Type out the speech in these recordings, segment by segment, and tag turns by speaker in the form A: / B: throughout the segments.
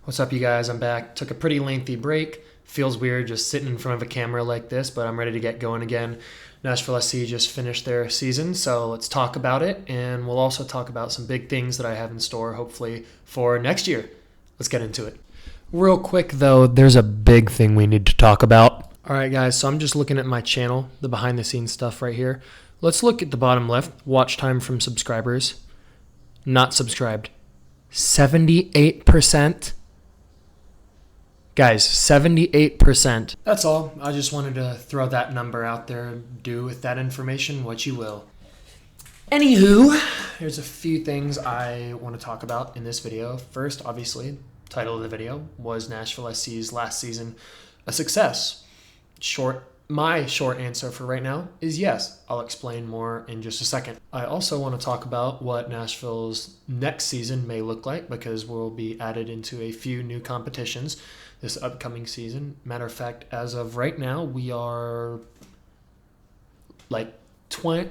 A: What's up, you guys? I'm back. Took a pretty lengthy break. Feels weird just sitting in front of a camera like this, but I'm ready to get going again. Nashville SC just finished their season, so let's talk about it, and we'll also talk about some big things that I have in store, hopefully, for next year. Let's get into it. Real quick, though, there's a big thing we need to talk about. All right, guys, so I'm just looking at my channel, the behind-the-scenes stuff right here. Let's look at the bottom left, watch time from subscribers. Not subscribed. 78%. Guys, 78%. That's all. I just wanted to throw that number out there. Do with that information what you will. Anywho, there's a few things I want to talk about in this video. First, obviously, title of the video was Nashville SC's last season a success? My short answer for right now is yes. I'll explain more in just a second. I also want to talk about what Nashville's next season may look like because we'll be added into a few new competitions this upcoming season. Matter of fact, as of right now, we are like 20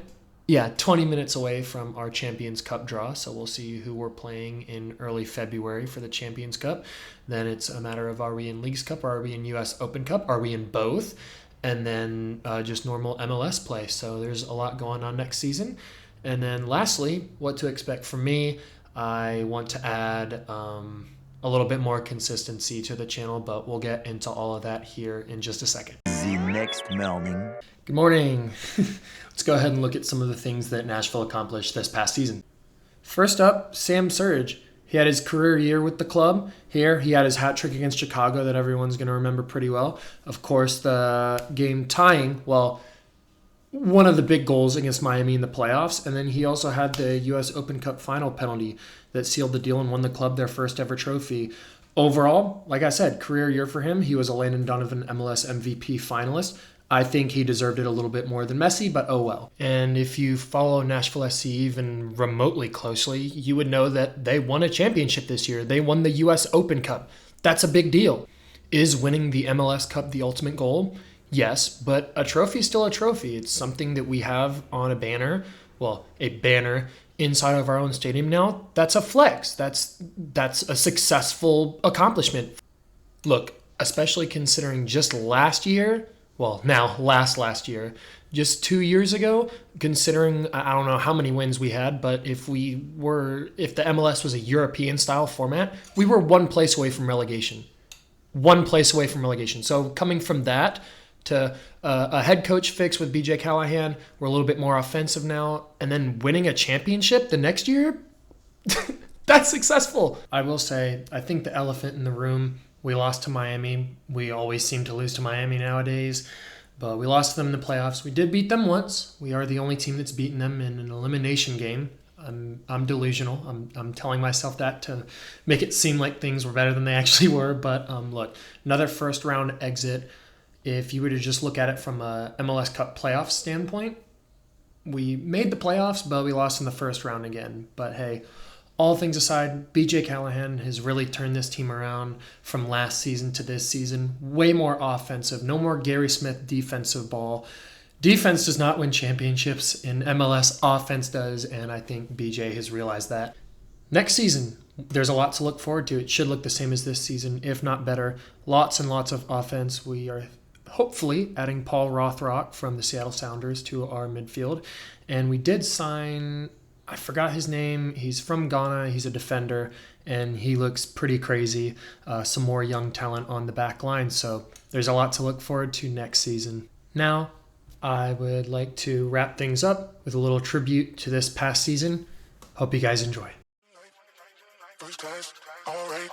A: minutes away from our Champions Cup draw. So we'll see who we're playing in early February for the Champions Cup. Then it's a matter of, are we in Leagues Cup? Or are we in US Open Cup? Are we in both? And then just normal MLS play. So there's a lot going on next season. And then lastly, what to expect from me. I want to add a little bit more consistency to the channel, but we'll get into all of that here in just a second.
B: The next morning.
A: Good morning. Let's go ahead and look at some of the things that Nashville accomplished this past season. First up, Sam Surridge. He had his career year with the club. Here, he had his hat trick against Chicago that everyone's going to remember pretty well. Of course, the game tying, one of the big goals against Miami in the playoffs. And then he also had the U.S. Open Cup final penalty that sealed the deal and won the club their first ever trophy. Overall, like I said, career year for him. He was a Landon Donovan MLS MVP finalist. I think he deserved it a little bit more than Messi, but oh well. And if you follow Nashville SC even remotely closely, you would know that they won a championship this year. They won the U.S. Open Cup. That's a big deal. Is winning the MLS Cup the ultimate goal? Yes, but a trophy is still a trophy. It's something that we have on a banner. Well, a banner inside of our own stadium now. That's a flex. That's a successful accomplishment. Look, especially considering just last year, last year, just 2 years ago, considering I don't know how many wins we had, but if the MLS was a European style format, we were one place away from relegation. One place away from relegation. So coming from that to a head coach fix with BJ Callahan, we're a little bit more offensive now, and then winning a championship the next year, that's successful. I will say, I think the elephant in the room, we lost to Miami. We always seem to lose to Miami nowadays, but we lost to them in the playoffs. We did beat them once. We are the only team that's beaten them in an elimination game. I'm delusional. I'm telling myself that to make it seem like things were better than they actually were. But look, another first round exit. If you were to just look at it from a MLS Cup playoff standpoint, we made the playoffs, but we lost in the first round again. But hey, all things aside, BJ Callahan has really turned this team around from last season to this season. Way more offensive. No more Gary Smith defensive ball. Defense does not win championships. In MLS, offense does, and I think BJ has realized that. Next season, there's a lot to look forward to. It should look the same as this season, if not better. Lots and lots of offense. We are hopefully adding Paul Rothrock from the Seattle Sounders to our midfield. And we did sign, I forgot his name. He's from Ghana. He's a defender, and he looks pretty crazy. Some more young talent on the back line. So there's a lot to look forward to next season. Now, I would like to wrap things up with a little tribute to this past season. Hope you guys enjoy.
C: First class, all right.